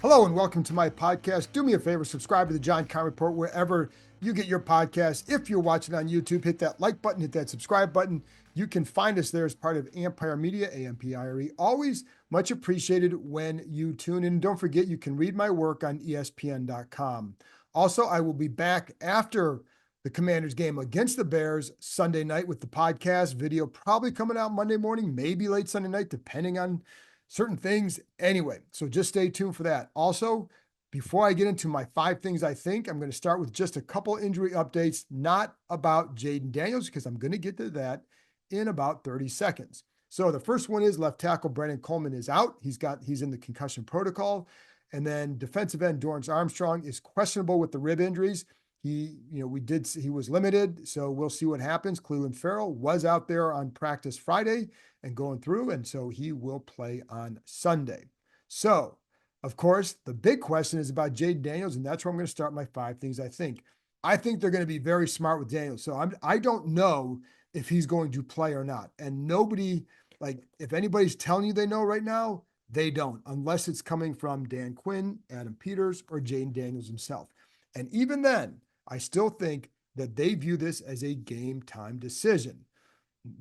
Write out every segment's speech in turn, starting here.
Hello and welcome to my podcast. Do me a favor, subscribe to the John Keim Report wherever you get your podcast. If you're watching on YouTube, hit that like button, hit that subscribe button. You can find us there as part of Ampire Media, Ampire. Always much appreciated when you tune in. Don't forget, you can read my work on ESPN.com. Also, I will be back after the Commanders game against the Bears Sunday night with the podcast video, probably coming out Monday morning, maybe late Sunday night, depending on certain things. Anyway, so just stay tuned for that. Also, before I get into my 5 things I think, I'm going to start with just a couple injury updates, not about Jayden Daniels, because I'm going to get to that in about 30 seconds. So the first one is left tackle Brandon Coleman is out. He's in the concussion protocol. And then defensive end Dorrance Armstrong is questionable with the rib injuries. He was limited, so we'll see what happens. Cleveland Farrell was out there on practice Friday and going through, and so he will play on Sunday. So, of course, the big question is about Jayden Daniels, and that's where I'm going to start my 5 things I think. I think they're going to be very smart with Daniels. So I don't know if he's going to play or not. And nobody, like, if anybody's telling you they know right now, they don't, unless it's coming from Dan Quinn, Adam Peters, or Jayden Daniels himself. And even then, I still think that they view this as a game time decision.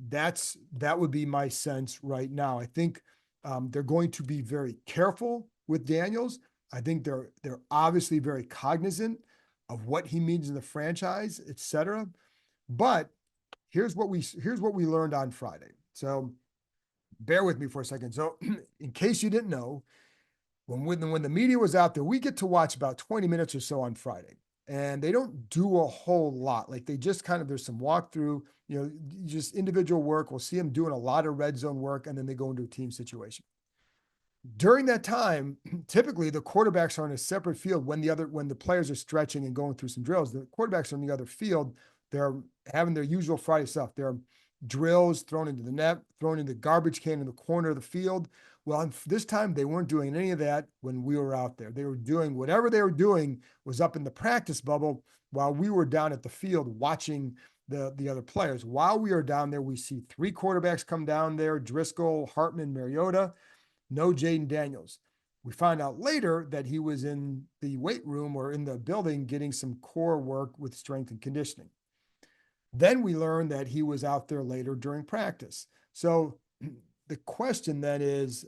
That would be my sense right now. I think they're going to be very careful with Daniels. I think they're obviously very cognizant of what he means in the franchise, et cetera. But here's what we learned on Friday. So bear with me for a second. So in case you didn't know, when the media was out there, we get to watch about 20 minutes or so on Friday. And they don't do a whole lot. Like they just there's some walkthrough, just individual work. We'll see them doing a lot of red zone work, and then they go into a team situation. During that time, typically the quarterbacks are in a separate field when the players are stretching and going through some drills. The quarterbacks are on the other field. They're having their usual Friday stuff. They're drills thrown into the net, thrown in the garbage can in the corner of the field. Well, this time they weren't doing any of that when we were out there. They were doing whatever they were doing was up in the practice bubble while we were down at the field watching the other players. While we are down there, we see 3 quarterbacks come down there: Driscoll, Hartman, Mariota. No Jayden Daniels. We find out later that he was in the weight room or in the building getting some core work with strength and conditioning. Then we learned that he was out there later during practice. So the question then is,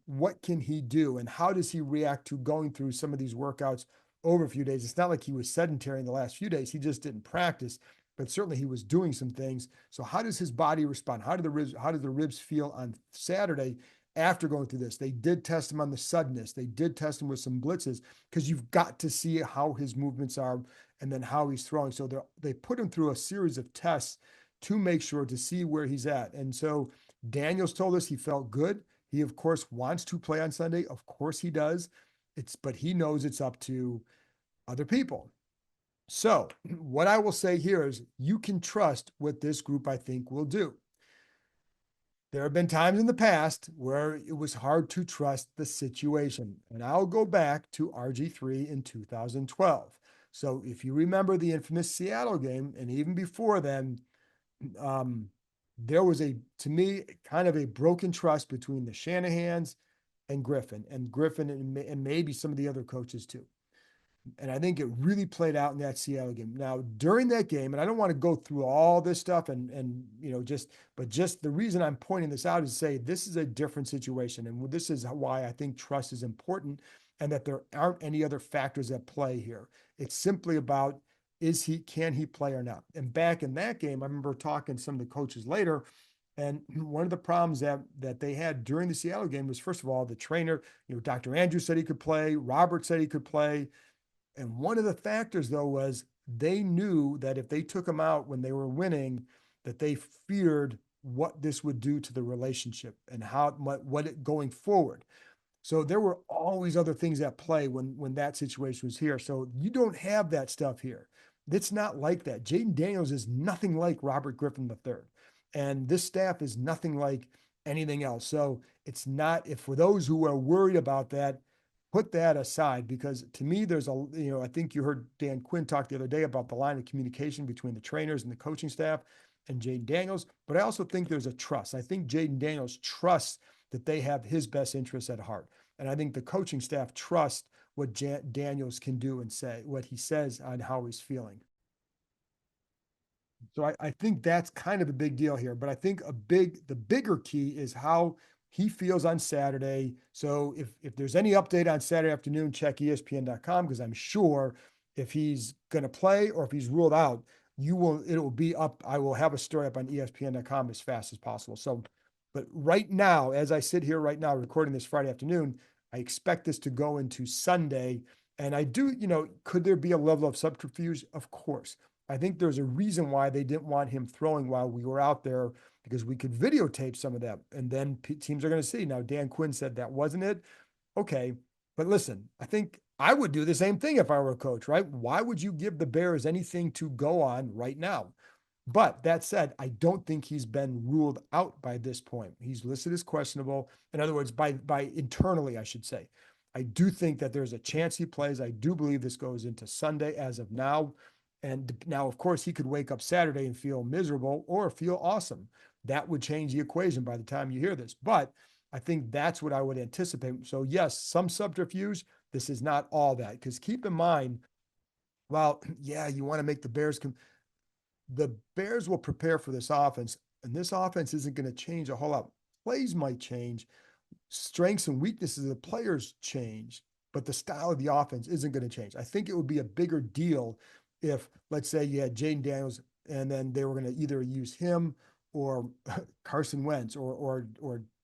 what can he do and how does he react to going through some of these workouts over a few days? It's not like he was sedentary in the last few days. He just didn't practice, but certainly he was doing some things. So how does his body respond? How did the ribs feel on Saturday after going through this? They did test him on the suddenness. They did test him with some blitzes because you've got to see how his movements are and then how he's throwing. So they put him through a series of tests to make sure to see where he's at. And so Daniels told us he felt good. He, of course, wants to play on Sunday. Of course he does. But he knows it's up to other people. So what I will say here is you can trust what this group, I think, will do. There have been times in the past where it was hard to trust the situation. And I'll go back to RG3 in 2012. So if you remember the infamous Seattle game, and even before then, there was to me, kind of a broken trust between the Shanahans and Griffin and maybe some of the other coaches too. And I think it really played out in that Seattle game. Now, during that game, and I don't want to go through all this stuff but just the reason I'm pointing this out is to say this is a different situation. And this is why I think trust is important and that there aren't any other factors at play here. It's simply about, can he play or not? And back in that game, I remember talking to some of the coaches later, and one of the problems that they had during the Seattle game was, first of all, the trainer, Dr. Andrews said he could play, Robert said he could play. And one of the factors, though, was they knew that if they took him out when they were winning, that they feared what this would do to the relationship and what it going forward. So there were always other things at play when that situation was here. So you don't have that stuff here. It's not like that. Jayden Daniels is nothing like Robert Griffin III. And this staff is nothing like anything else. So it's not, if for those who are worried about that, put that aside, because to me, there's I think you heard Dan Quinn talk the other day about the line of communication between the trainers and the coaching staff and Jayden Daniels, but I also think there's a trust. I think Jayden Daniels trusts that they have his best interests at heart. And I think the coaching staff trusts what Daniels can do and say, what he says on how he's feeling. So I think that's kind of a big deal here. But I think the bigger key is how he feels on Saturday. So if there's any update on Saturday afternoon, check ESPN.com, because I'm sure if he's going to play or if he's ruled out, it will be up. I will have a story up on ESPN.com as fast as possible. So, but right now, as I sit here right now, recording this Friday afternoon, I expect this to go into Sunday. And I do, could there be a level of subterfuge? Of course. I think there's a reason why they didn't want him throwing while we were out there, because we could videotape some of that and then teams are going to see. Now, Dan Quinn said that wasn't it. Okay. But listen, I think I would do the same thing if I were a coach, right? Why would you give the Bears anything to go on right now? But that said, I don't think he's been ruled out by this point. He's listed as questionable. In other words, by internally, I should say. I do think that there's a chance he plays. I do believe this goes into Sunday as of now. And now, of course, he could wake up Saturday and feel miserable or feel awesome. That would change the equation by the time you hear this. But I think that's what I would anticipate. So, yes, some subterfuge. This is not all that. Because keep in mind, well, yeah, you want to make the Bears will prepare for this offense, and this offense isn't going to change a whole lot. Plays might change, strengths and weaknesses of the players change, but the style of the offense isn't going to change. I think it would be a bigger deal if, let's say, you had Jayden Daniels, and then they were going to either use him or Carson Wentz or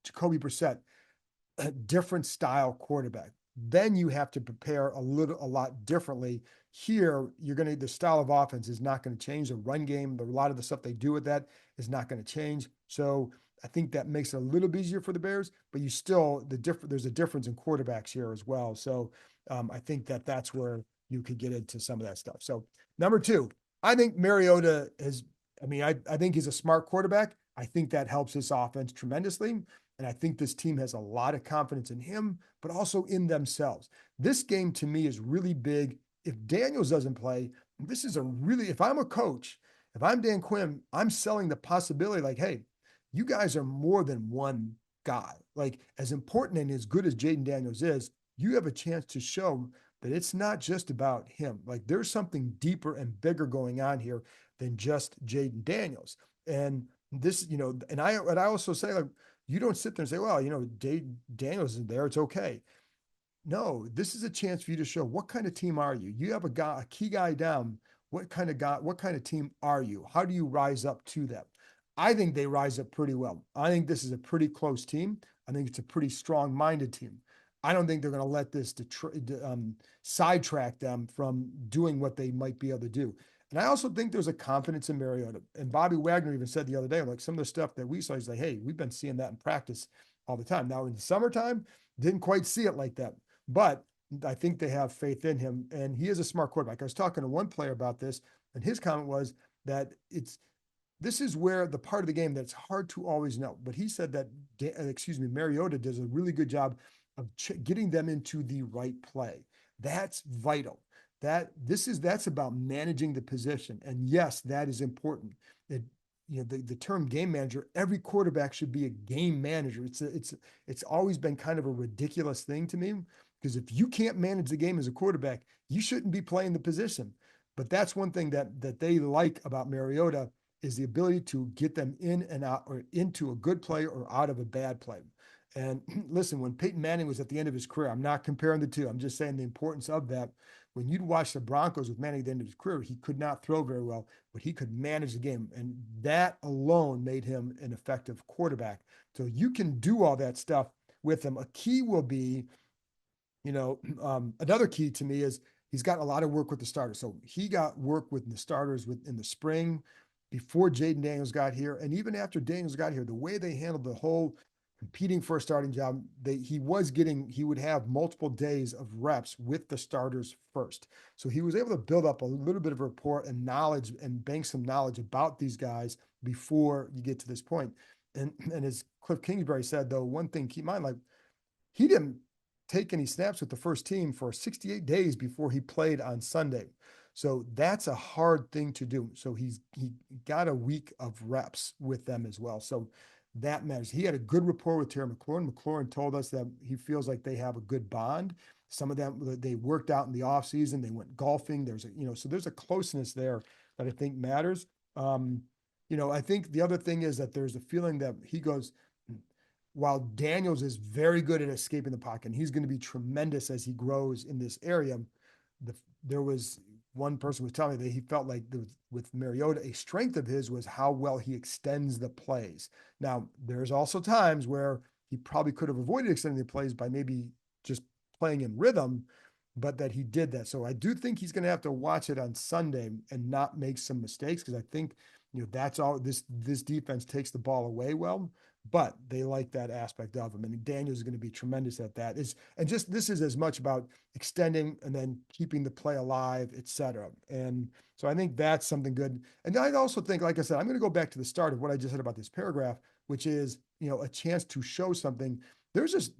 Jacoby Brissett, a different style quarterback. Then you have to prepare a lot differently. Here, the style of offense is not going to change. The run game, a lot of the stuff they do with that is not going to change. So I think that makes it a little bit easier for the Bears, but there's a difference in quarterbacks here as well. So I think that's where you could get into some of that stuff. So number two, I think Mariota I think he's a smart quarterback. I think that helps this offense tremendously. And I think this team has a lot of confidence in him, but also in themselves. This game to me is really big. If Daniels doesn't play, if I'm a coach, if I'm Dan Quinn, I'm selling the possibility like, hey, you guys are more than one guy. Like, as important and as good as Jayden Daniels is, you have a chance to show that it's not just about him. Like, there's something deeper and bigger going on here than just Jayden Daniels. And this, and I also say, like, you don't sit there and say, well, Daniels isn't there, it's okay. No, this is a chance for you to show what kind of team are you? You have a key guy down. What kind of team are you? How do you rise up to that? I think they rise up pretty well. I think this is a pretty close team. I think it's a pretty strong-minded team. I don't think they're going to let this sidetrack them from doing what they might be able to do. And I also think there's a confidence in Mariota. And Bobby Wagner even said the other day, like, some of the stuff that we saw, he's like, hey, we've been seeing that in practice all the time. Now in the summertime, didn't quite see it like that. But I think they have faith in him. And he is a smart quarterback. I was talking to one player about this, and his comment was that this is where the part of the game that's hard to always know. But he said that, Mariota does a really good job of getting them into the right play. That's vital. That's about managing the position. And yes, that is important. The term game manager, every quarterback should be a game manager. It's always been kind of a ridiculous thing to me, because if you can't manage the game as a quarterback, you shouldn't be playing the position. But that's one thing that they like about Mariota, is the ability to get them in and out, or into a good play or out of a bad play. And listen, when Peyton Manning was at the end of his career, I'm not comparing the two. I'm just saying the importance of that. When you'd watch the Broncos with Manning at the end of his career, he could not throw very well, but he could manage the game. And that alone made him an effective quarterback. So you can do all that stuff with him. A key will be, another key to me is he's got a lot of work with the starters. So he got work with the starters in the spring before Jayden Daniels got here. And even after Daniels got here, the way they handled the whole competing for a starting job, he would have multiple days of reps with the starters first. So he was able to build up a little bit of rapport and knowledge and bank some knowledge about these guys before you get to this point. And as Cliff Kingsbury said, though, one thing keep in mind, like, he didn't take any snaps with the first team for 68 days before he played on Sunday. So that's a hard thing to do. So he got a week of reps with them as well. So that matters. He had a good rapport with Terry McLaurin. McLaurin told us that he feels like they have a good bond. Some of them, they worked out in the offseason. They went golfing. So there's a closeness there that I think matters. Um, I think the other thing is that there's a feeling that he goes, while Daniels is very good at escaping the pocket, and he's going to be tremendous as he grows in this area. There was one person was telling me that he felt like with Mariota, a strength of his was how well he extends the plays. Now, there's also times where he probably could have avoided extending the plays by maybe just playing in rhythm, but that he did that. So I do think he's going to have to watch it on Sunday and not make some mistakes, because I think that's all this defense takes the ball away well, but they like that aspect of him. And Daniels is going to be tremendous at that. This is as much about extending and then keeping the play alive, et cetera. And so I think that's something good. And I also think, like I said, I'm going to go back to the start of what I just said about this paragraph, which is, a chance to show something.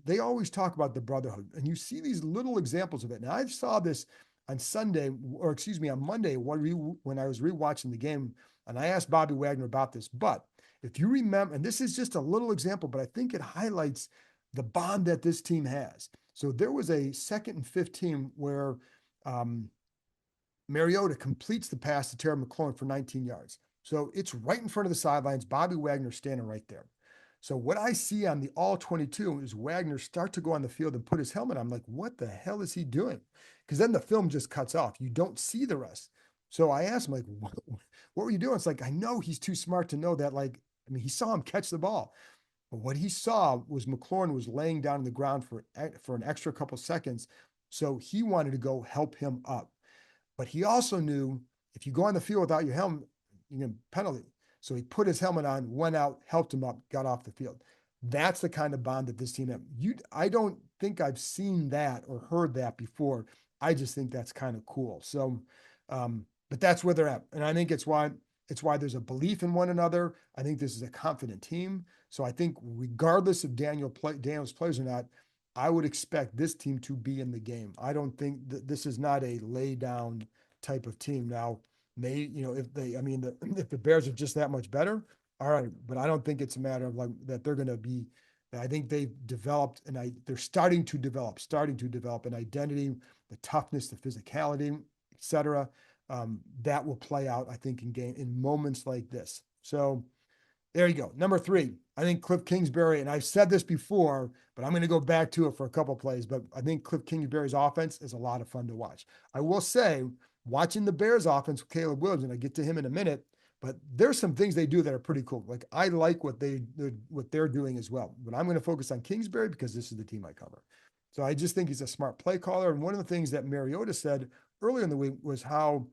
They always talk about the brotherhood, and you see these little examples of it. Now I saw this on Sunday, or excuse me, on Monday, when I was rewatching the game, and I asked Bobby Wagner about this. But if you remember, and this is just a little example, but I think it highlights the bond that this team has. So there was a 2nd and 15 where Mariota completes the pass to Terry McLaurin for 19 yards. So it's right in front of the sidelines. Bobby Wagner standing right there. So what I see on the all 22 is Wagner start to go on the field and put his helmet on. I'm like, what the hell is he doing? Because then the film just cuts off. You don't see the rest. So I asked him, like, what were you doing? It's like, I know he's too smart to know that, he saw him catch the ball. But what he saw was McLaurin was laying down on the ground for an extra couple seconds. So he wanted to go help him up. But he also knew if you go on the field without your helmet, you get a penalty. So he put his helmet on, went out, helped him up, got off the field. That's the kind of bond that this team has. I don't think I've seen that or heard that before. I just think that's kind of cool. So, but that's where they're at, and I think it's why there's a belief in one another. I think this is a confident team. So I think regardless of Daniels plays or not, I would expect this team to be in the game. I don't think that this is not a lay down type of team. Now, if the Bears are just that much better, all right. But I don't think it's a matter of that they're going to be. I think they've developed they're starting to develop an identity, the toughness, the physicality, et cetera. That will play out, I think, in moments like this. So there you go. Number 3, I think Cliff Kingsbury, and I've said this before, but I'm going to go back to it for a couple of plays. But I think Cliff Kingsbury's offense is a lot of fun to watch. I will say, watching the Bears offense with Caleb Williams, and I get to him in a minute, but there's some things they do that are pretty cool. Like I like what they're doing as well. But I'm going to focus on Kingsbury because this is the team I cover. So I just think he's a smart play caller. And one of the things that Mariota said earlier in the week was how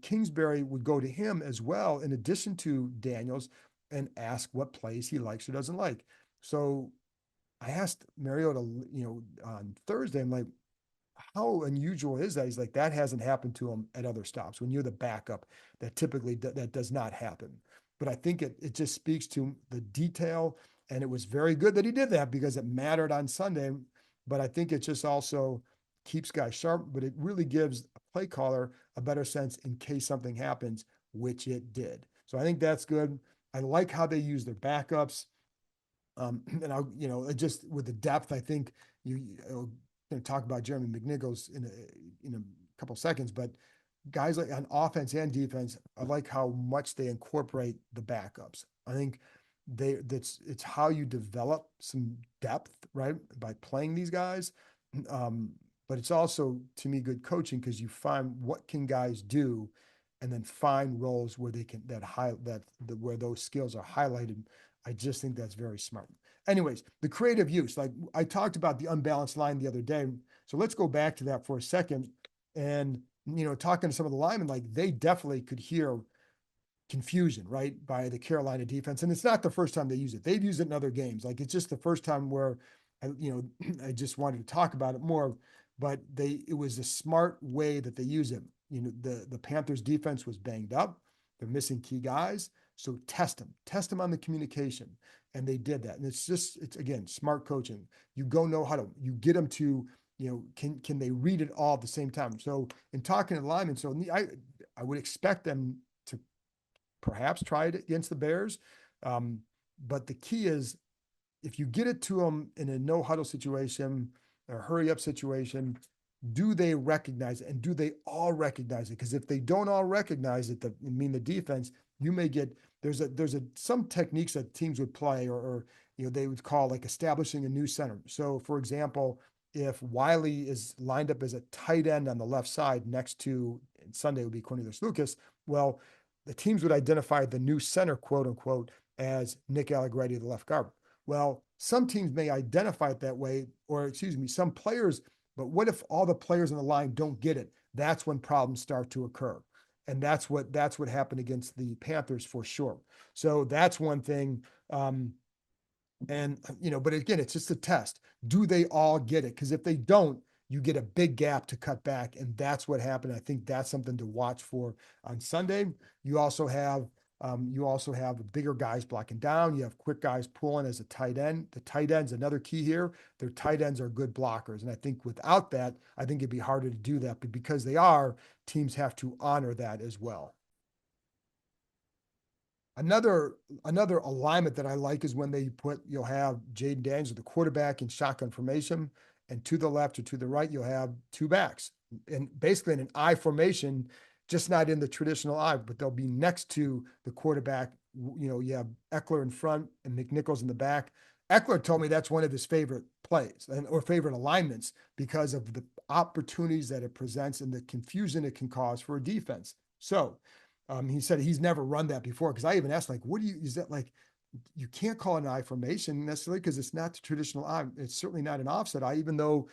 Kingsbury would go to him as well, in addition to Daniels, and ask what plays he likes or doesn't like. So I asked Mariota, on Thursday, I'm like, how unusual is that? He's like, that hasn't happened to him at other stops. When you're the backup, that typically that does not happen. But I think it just speaks to the detail, and it was very good that he did that because it mattered on Sunday. But I think it just also keeps guys sharp, but it really gives a play caller a better sense in case something happens, which it did. So I think that's good. I like how they use their backups. And just with the depth, I think going to talk about Jeremy McNichols in a couple of seconds, but guys like on offense and defense, I like how much they incorporate the backups. I think it's how you develop some depth, right, by playing these guys. But it's also, to me, good coaching because you find what can guys do, and then find roles where they can where those skills are highlighted. I just think that's very smart. Anyways, the creative use, like I talked about the unbalanced line the other day. So let's go back to that for a second. And, talking to some of the linemen, like they definitely could hear confusion, right, by the Carolina defense. And it's not the first time they use it. They've used it in other games. Like it's just the first time where, I just wanted to talk about it more, but it was a smart way that they use it. The Panthers defense was banged up. They're missing key guys. So test them on the communication. And they did that. And it's again, smart coaching. You you get them to, can they read it all at the same time? So in talking to the linemen, I would expect them to perhaps try it against the Bears. But the key is if you get it to them in a no huddle situation or hurry up situation, do they recognize it and do they all recognize it? Because if they don't all recognize it, the defense, you may get there's some techniques that teams would play or they would call like establishing a new center. So for example, if Wiley is lined up as a tight end on the left side next to Sunday would be Cornelius Lucas, well, the teams would identify the new center, quote unquote, as Nick Allegretti, the left guard. Well, some teams may identify it that way, or excuse me, some players, but what if all the players in the line don't get it? That's when problems start to occur. And that's what happened against the Panthers for sure. So that's one thing. But again, it's just a test. Do they all get it? Because if they don't, you get a big gap to cut back. And that's what happened. I think that's something to watch for on Sunday. You also have bigger guys blocking down. You have quick guys pulling as a tight end. The tight end's another key here. Their tight ends are good blockers. And I think without that, I think it'd be harder to do that. But because they are, teams have to honor that as well. Another alignment that I like is when you'll have Jayden Daniels, the quarterback, in shotgun formation, and to the left or to the right, you'll have two backs. And basically in an I formation, just not in the traditional I, but they'll be next to the quarterback. You have Eckler in front and McNichols in the back. Eckler told me that's one of his favorite plays or favorite alignments because of the opportunities that it presents and the confusion it can cause for a defense. So he said he's never run that before because I even asked, like, is that like, you can't call it an I formation necessarily because it's not the traditional I. It's certainly not an offset I, even though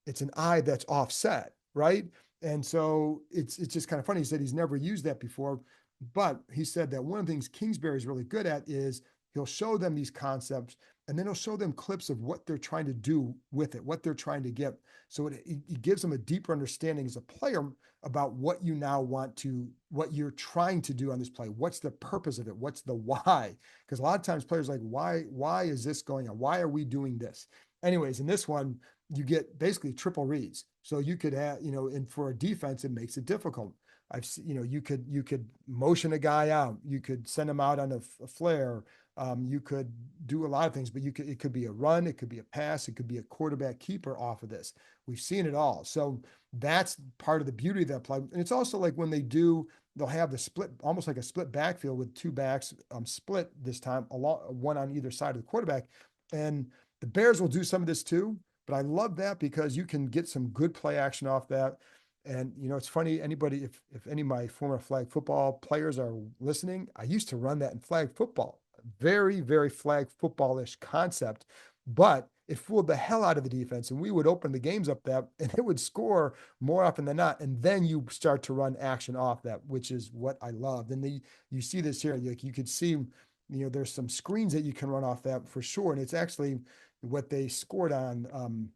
it's an I that's offset, right? And so it's just kind of funny. He said he's never used that before, but he said that one of the things Kingsbury is really good at is he'll show them these concepts and then he'll show them clips of what they're trying to do with it, what they're trying to get. So it gives them a deeper understanding as a player about what you're trying to do on this play. What's the purpose of it? What's the why? Because a lot of times players are like, why is this going on? Why are we doing this? Anyways, in this one, you get basically triple reads. So you could have, and for a defense, it makes it difficult. You could motion a guy out. You could send him out on a flare. You could do a lot of things, but it could be a run, it could be a pass, it could be a quarterback keeper off of this. We've seen it all. So that's part of the beauty of that play. And it's also like when they'll have the split, almost like a split backfield with two backs split this time, one on either side of the quarterback. And the Bears will do some of this too, but I love that because you can get some good play action off that. And it's funny, if any of my former flag football players are listening, I used to run that in flag football. Very, very flag football-ish concept, but it fooled the hell out of the defense. And we would open the games up that, and it would score more often than not. And then you start to run action off that, which is what I loved. And you see this here, you could see, there's some screens that you can run off that for sure. And it's actually what they scored on,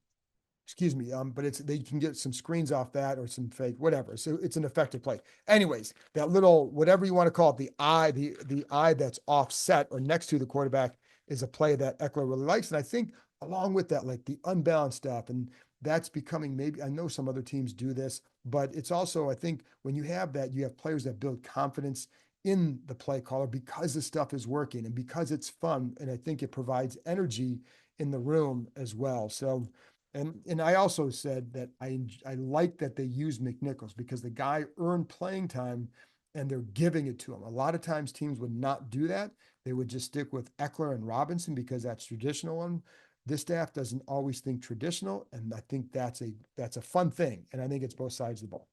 excuse me, but they can get some screens off that or some fake, whatever. So it's an effective play. Anyways, that little, whatever you want to call it, the eye that's offset or next to the quarterback is a play that Eckler really likes. And I think along with that, like the unbalanced stuff, and that's becoming maybe, I know some other teams do this, but it's also, I think when you have that, you have players that build confidence in the play caller because the stuff is working and because it's fun. And I think it provides energy in the room as well. So, and I also said that I like that they use McNichols because the guy earned playing time and they're giving it to him. A lot of times teams would not do that. They would just stick with Eckler and Robinson because that's traditional one. This staff doesn't always think traditional, and I think that's a fun thing. And I think it's both sides of the ball.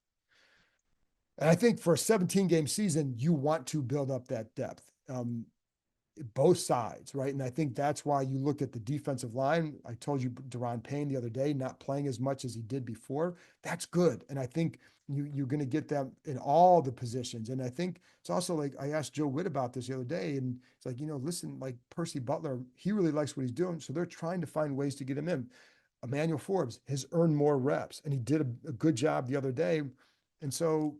And I think for a 17-game season, you want to build up that depth. Both sides, right? And I think that's why you look at the defensive line. I told you Deron Payne the other day, not playing as much as he did before. That's good. And I think you're going to get them in all the positions. And I think it's also like I asked Joe Witt about this the other day, and it's like, listen, like Percy Butler, he really likes what he's doing. So they're trying to find ways to get him in. Emmanuel Forbes has earned more reps, and he did a good job the other day. And so,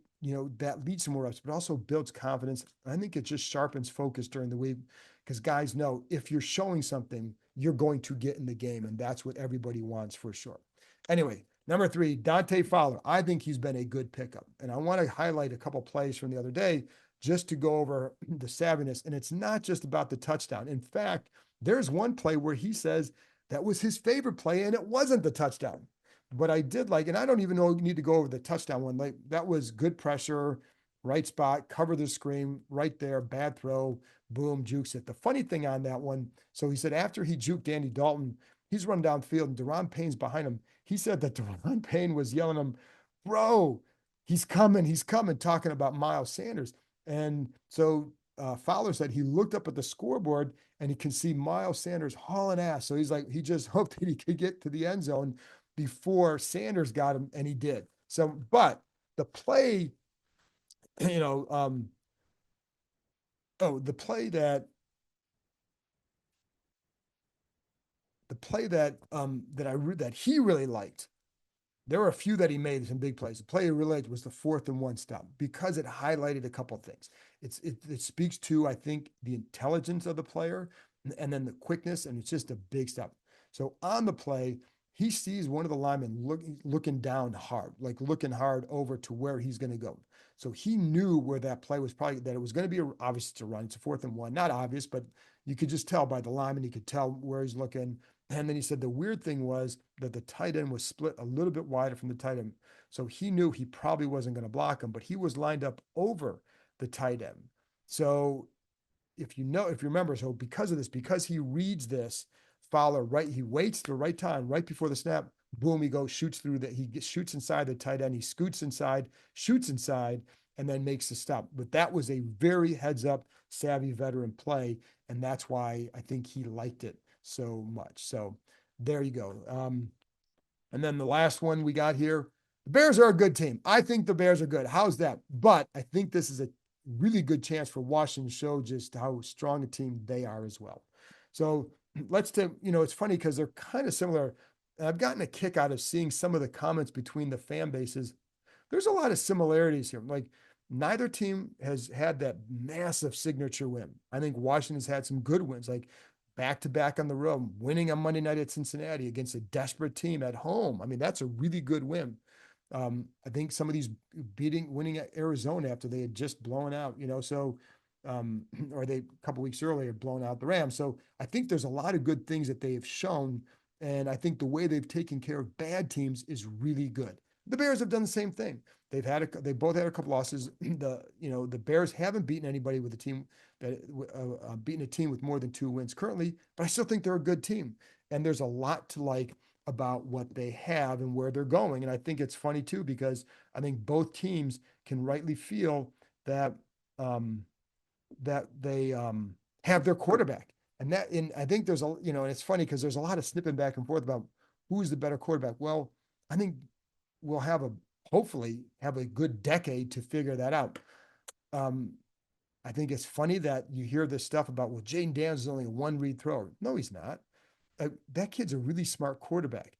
that leads to more reps, but also builds confidence. I think it just sharpens focus during the week because guys know if you're showing something, you're going to get in the game, and that's what everybody wants for sure. Anyway, number 3, Dante Fowler. I think he's been a good pickup, and I want to highlight a couple plays from the other day just to go over the savviness. And it's not just about the touchdown. In fact, there's one play where he says that was his favorite play, and it wasn't the touchdown. But I did like, and I don't even know you need to go over the touchdown one. Like that was good pressure, right spot, cover the screen, right there, bad throw, boom, jukes it. The funny thing on that one, so he said after he juked Andy Dalton, he's run downfield and Deron Payne's behind him. He said that Deron Payne was yelling him, bro, he's coming, talking about Miles Sanders. And so Fowler said he looked up at the scoreboard and he can see Miles Sanders hauling ass. So he's like, he just hoped that he could get to the end zone before Sanders got him, and he did. So, but the play, you know, the play that that he really liked. There were a few that he made some big plays. The play he really liked was the 4th-and-1 stop because it highlighted a couple of things. It speaks to, I think, the intelligence of the player and then the quickness, and it's just a big stop. So on the play, he sees one of the linemen looking down hard, like looking hard over to where he's going to go. So he knew where that play was probably that it was going to be obvious to run. It's a 4th-and-1, not obvious, but you could just tell by the lineman. He could tell where he's looking. And then he said the weird thing was that the tight end was split a little bit wider from the tight end. So he knew he probably wasn't going to block him, but he was lined up over the tight end. So if you remember, so because of this, because he reads this, Fowler, right, he waits the right time, right before the snap, boom, he goes, shoots through that. Shoots inside the tight end. He scoots inside, shoots inside, and then makes the stop. But that was a very heads up, savvy veteran play. And that's why I think he liked it so much. So there you go. And then the last one we got here, the Bears are a good team. I think the Bears are good. How's that? But I think this is a really good chance for Washington to show just how strong a team they are as well. So let's take, it's funny because they're kind of similar. And I've gotten a kick out of seeing some of the comments between the fan bases. There's a lot of similarities here. Like neither team has had that massive signature win. I think Washington's had some good wins, like back to back on the road, winning on Monday night at Cincinnati against a desperate team at home. I mean, that's a really good win. I think some of these winning at Arizona after they had just blown out, or they a couple weeks earlier blown out the Rams. So I think there's a lot of good things that they have shown, and I think the way they've taken care of bad teams is really good. The Bears have done the same thing. They both had a couple losses. The Bears haven't beaten anybody with a team that beaten a team with more than 2 wins currently, but I still think they're a good team, and there's a lot to like about what they have and where they're going. And I think it's funny too because I think both teams can rightly feel that they have their quarterback, and I think there's and it's funny because there's a lot of snipping back and forth about who's the better quarterback. Well, I think we'll hopefully have a good decade to figure that out. I think it's funny that you hear this stuff about, well, Jayden Daniels is only a 1-read thrower. No, he's not. That kid's a really smart quarterback.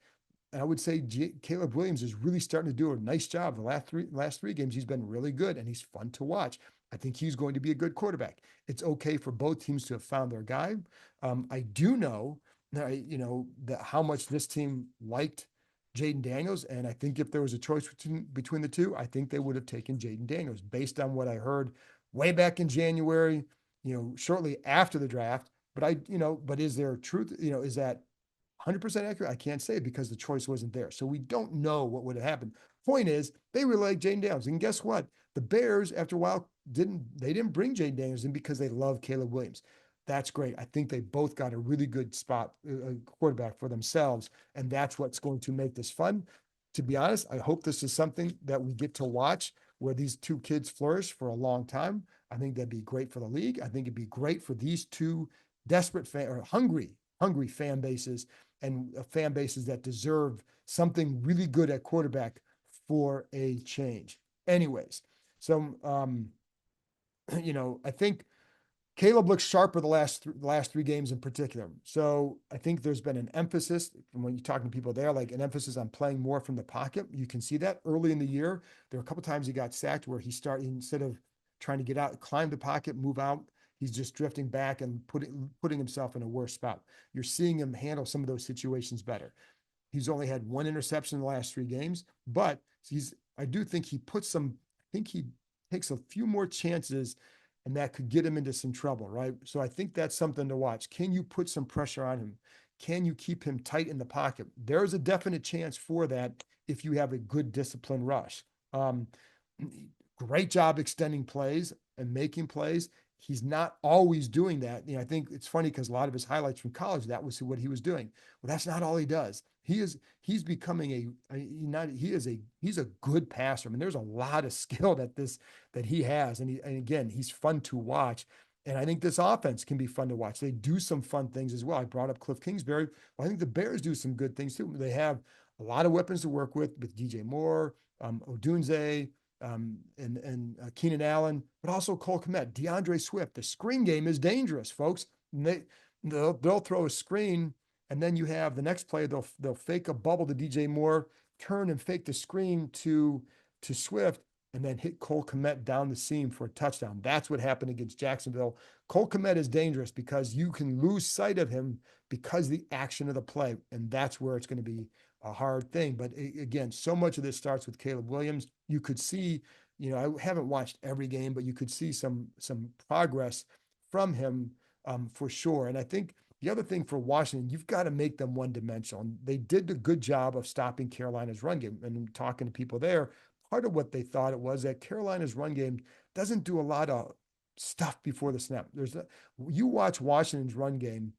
And I would say Caleb Williams is really starting to do a nice job. The last three games, he's been really good and he's fun to watch. I think he's going to be a good quarterback. It's okay for both teams to have found their guy. I do know, that how much this team liked Jayden Daniels. And I think if there was a choice between the two, I think they would have taken Jayden Daniels based on what I heard way back in January, shortly after the draft. But is there truth? Is that 100% accurate? I can't say because the choice wasn't there. So we don't know what would have happened. Point is, they really like Jayden Daniels. And guess what? The Bears, after a while, didn't bring Jayden Daniels in because they love Caleb Williams. That's great. I think they both got a really good spot, quarterback for themselves. And that's what's going to make this fun. To be honest, I hope this is something that we get to watch where these two kids flourish for a long time. I think that'd be great for the league. I think it'd be great for these two desperate or hungry fan bases and fan bases that deserve something really good at quarterback for a change. Anyways, so I think Caleb looks sharper the last 3 games in particular. So I think there's been an emphasis from when you're talking to people there, like an emphasis on playing more from the pocket. You can see that early in the year. There were a couple times he got sacked where he started, instead of trying to get out, climb the pocket, move out, he's just drifting back and putting himself in a worse spot. You're seeing him handle some of those situations better. He's only had 1 interception in the last 3 games, but I do think he put some, I think he takes a few more chances, and that could get him into some trouble, right? So I think that's something to watch. Can you put some pressure on him? Can you keep him tight in the pocket? There's a definite chance for that if you have a good disciplined rush. Um, Great job extending plays and making plays. He's not always doing that. I think it's funny because a lot of his highlights from college, that was what he was doing. Well, that's not all he does. He's becoming he's a good passer. I mean, there's a lot of skill that he has. And again, he's fun to watch. And I think this offense can be fun to watch. They do some fun things as well. I brought up Cliff Kingsbury. Well, I think the Bears do some good things too. They have a lot of weapons to work with DJ Moore, Odunze, and Keenan Allen, but also Cole Kmet, DeAndre Swift. The screen game is dangerous, folks. And they'll throw a screen, and then you have the next play. They'll fake a bubble to DJ Moore, turn and fake the screen to Swift, and then hit Cole Kmet down the seam for a touchdown. That's what happened against Jacksonville. Cole Kmet is dangerous because you can lose sight of him because of the action of the play, and that's where it's going to be a hard thing. But again, so much of this starts with Caleb Williams. You could see, I haven't watched every game, but you could see some progress from him for sure. And I think the other thing for Washington, you've got to make them one dimensional. And they did a good job of stopping Carolina's run game. And talking to people there, part of what they thought it was that Carolina's run game doesn't do a lot of stuff before the snap. You watch Washington's run game,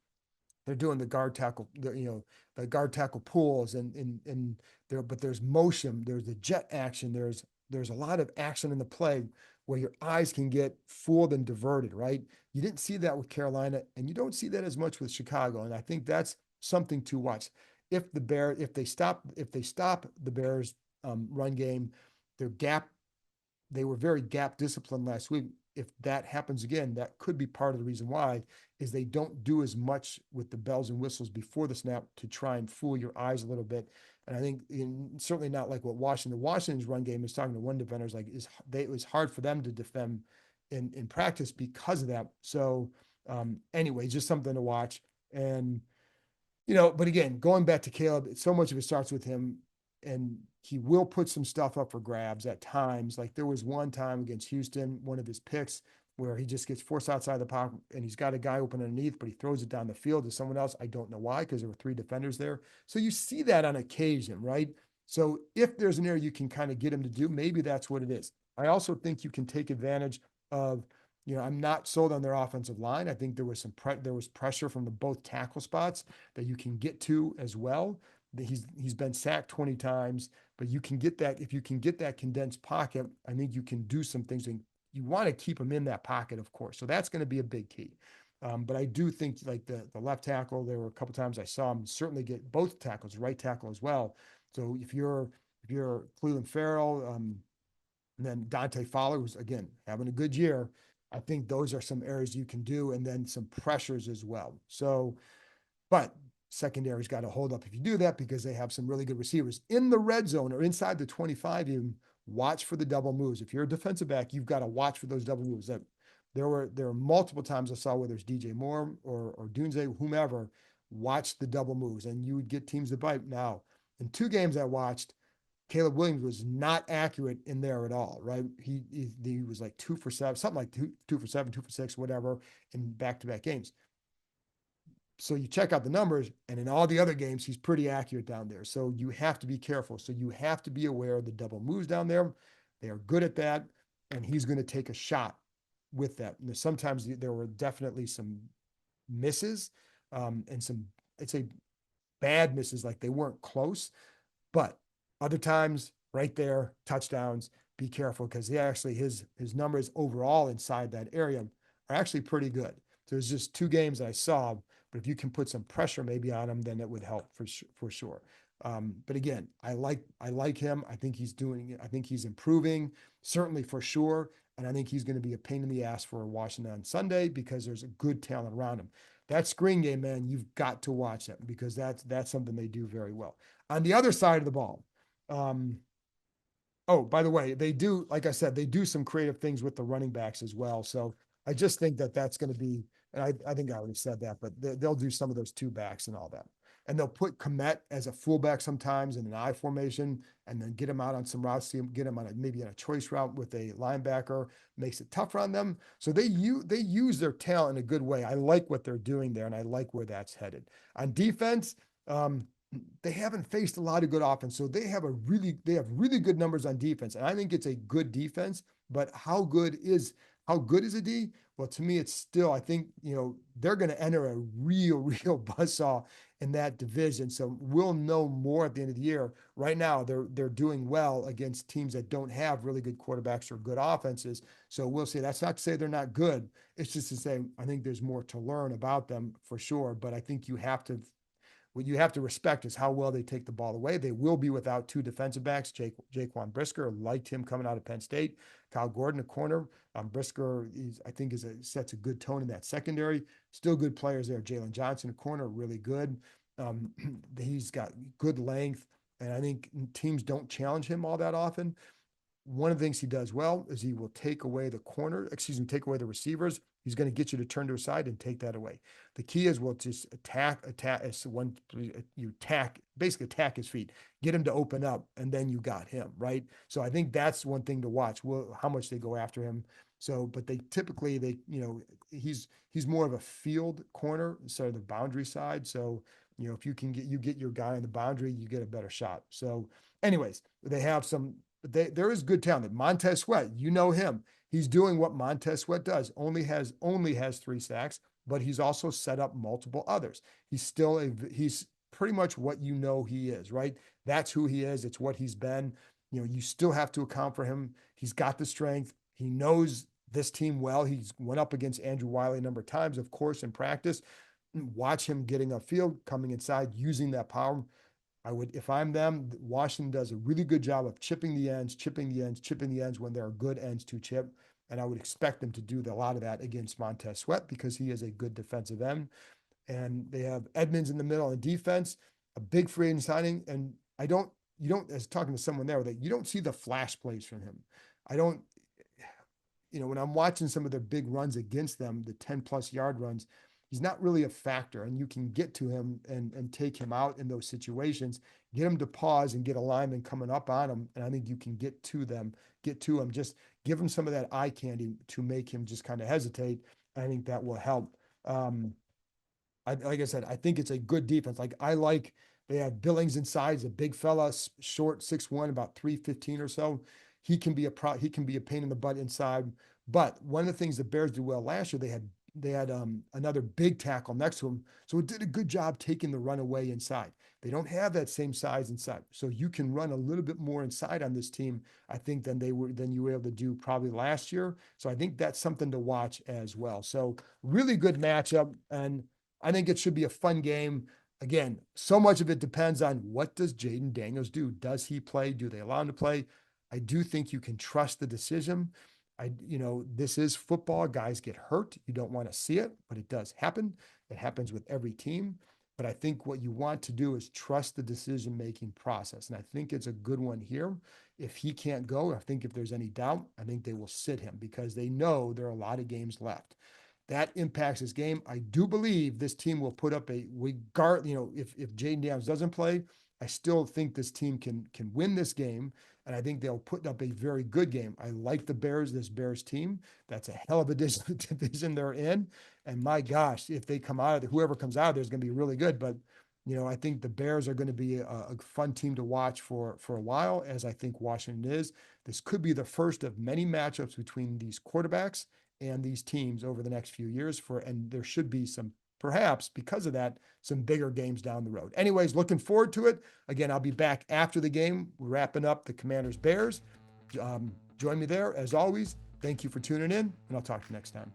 they're doing the guard tackle, the guard tackle pulls and there, but there's motion, there's the jet action, there's a lot of action in the play where your eyes can get fooled and diverted, right? You didn't see that with Carolina, and you don't see that as much with Chicago. And I think that's something to watch. If they stop the Bears run game, their gap, they were very gap disciplined last week. If that happens again, that could be part of the reason why is they don't do as much with the bells and whistles before the snap to try and fool your eyes a little bit. And I think certainly not like what Washington's run game is talking to one defenders like it was hard for them to defend in practice because of that. So anyway, just something to watch. And but again, going back to Caleb, so much of it starts with him, and he will put some stuff up for grabs at times. Like there was one time against Houston, one of his picks where he just gets forced outside the pocket and he's got a guy open underneath, but he throws it down the field to someone else. I don't know why, because there were three defenders there. So you see that on occasion, right? So if there's an area you can kind of get him to do, maybe that's what it is. I also think you can take advantage of, I'm not sold on their offensive line. I think there was there was pressure from the both tackle spots that you can get to as well. He's been sacked 20 times, but you can get that if you can get that condensed pocket. I think you can do some things. And you want to keep him in that pocket, of course. So that's going to be a big key. But I do think like the left tackle, there were a couple times I saw him certainly get both tackles, right tackle as well. So if you're Cleveland Farrell, and then Dante Fowler, who's again having a good year, I think those are some areas you can do, and then some pressures as well. So, but secondary's got to hold up if you do that because they have some really good receivers in the red zone or inside the 25. Even watch for the double moves. If you're a defensive back, you've got to watch for those double moves. That there were multiple times I saw whether it's DJ Moore or Dunze, whomever, watch the double moves, and you would get teams to bite. Now, in two games I watched, Caleb Williams was not accurate in there at all, right? He was like 2 for 7, something like two for 7, 2 for 6, whatever, in back-to-back games. So you check out the numbers, and in all the other games, he's pretty accurate down there. So you have to be careful. So you have to be aware of the double moves down there. They are good at that, and he's going to take a shot with that. And sometimes there were definitely some misses, and some, I'd say, bad misses, like they weren't close, but other times right there, touchdowns. Be careful because his numbers overall inside that area are actually pretty good. So it's just two games I saw, but if you can put some pressure maybe on him, then it would help for sure. But again, I like him. I think he's doing it. I think he's improving, certainly for sure. And I think he's going to be a pain in the ass for Washington on Sunday because there's a good talent around him. That screen game, man, you've got to watch it because that's something they do very well. On the other side of the ball, oh, by the way, they do, like I said, they do some creative things with the running backs as well. So I just think that's going to be, and I think I already said that, but they'll do some of those two backs and all that. and they'll put Komet as a fullback sometimes in an I formation, and then get him out on some routes, get him on maybe on a choice route with a linebacker, makes it tougher on them. So they use their talent in a good way. I like what they're doing there, and I like where that's headed. On defense, um, they haven't faced a lot of good offense, so they have really good numbers on defense, and I think it's a good defense. But how good is a D? Well, to me, it's still, I think, they're going to enter a real, real buzzsaw in that division. So we'll know more at the end of the year. Right now, they're doing well against teams that don't have really good quarterbacks or good offenses. So we'll see. That's not to say they're not good. It's just to say I think there's more to learn about them for sure. But I think what you have to respect is how well they take the ball away. They will be without two defensive backs. Jaquan Brisker, liked him coming out of Penn State. Kyle Gordon, a corner. Brisker, I think, sets a good tone in that secondary. Still good players there. Jalen Johnson, a corner, really good. He's got good length, and I think teams don't challenge him all that often. One of the things he does well is he will take away take away the receivers. He's going to get you to turn to a side and take that away. The key is, well, just attack. Basically attack his feet, get him to open up, and then you got him, right? So I think that's one thing to watch. Well, how much they go after him. So, but he's more of a field corner instead of the boundary side. So, if you get your guy on the boundary, you get a better shot. So, anyways, they have some. There is good talent. Montez Sweat, you know him. He's doing what Montez Sweat does. Only has 3 sacks, but he's also set up multiple others. He's pretty much what he is, right? That's who he is. It's what he's been. You still have to account for him. He's got the strength. He knows this team well. He's went up against Andrew Wiley a number of times, of course, in practice. Watch him getting upfield, coming inside, using that power. If I'm them, Washington does a really good job of chipping the ends when there are good ends to chip. And I would expect them to do a lot of that against Montez Sweat because he is a good defensive end. And they have Edmonds in the middle on defense, a big free agent signing. And as talking to someone there, that you don't see the flash plays from him. I don't, when I'm watching some of their big runs against them, the 10+ yard runs, he's not really a factor, and you can get to him and take him out in those situations, get him to pause and get a lineman coming up on him. And I think you can get to him, just give him some of that eye candy to make him just kind of hesitate. I think that will help. Like I said, I think it's a good defense. They have Billings inside, he's a big fella, short, 6'1", about 315 or so. He can be a pain in the butt inside. But one of the things the Bears did well last year, they had another big tackle next to him. So it did a good job taking the run away inside. They don't have that same size inside. So you can run a little bit more inside on this team, I think, than you were able to do probably last year. So I think that's something to watch as well. So really good matchup. And I think it should be a fun game. Again, so much of it depends on what does Jayden Daniels do? Does he play? Do they allow him to play? I do think you can trust the decision. This is football. Guys get hurt. You don't want to see it, but it does happen. It happens with every team. But I think what you want to do is trust the decision-making process. And I think it's a good one here. If he can't go, I think if there's any doubt, I think they will sit him because they know there are a lot of games left. That impacts his game. I do believe this team will put up if Jayden Daniels doesn't play, I still think this team can win this game. And I think they'll put up a very good game. I like this Bears team. That's a hell of a division they're in. And my gosh, if they come out, whoever comes out, there's going to be really good. But, I think the Bears are going to be a fun team to watch for a while, as I think Washington is. This could be the first of many matchups between these quarterbacks and these teams over the next few years and there should be perhaps because of that, some bigger games down the road. Anyways, looking forward to it. Again, I'll be back after the game. We're wrapping up the Commanders Bears. Join me there as always. Thank you for tuning in, and I'll talk to you next time.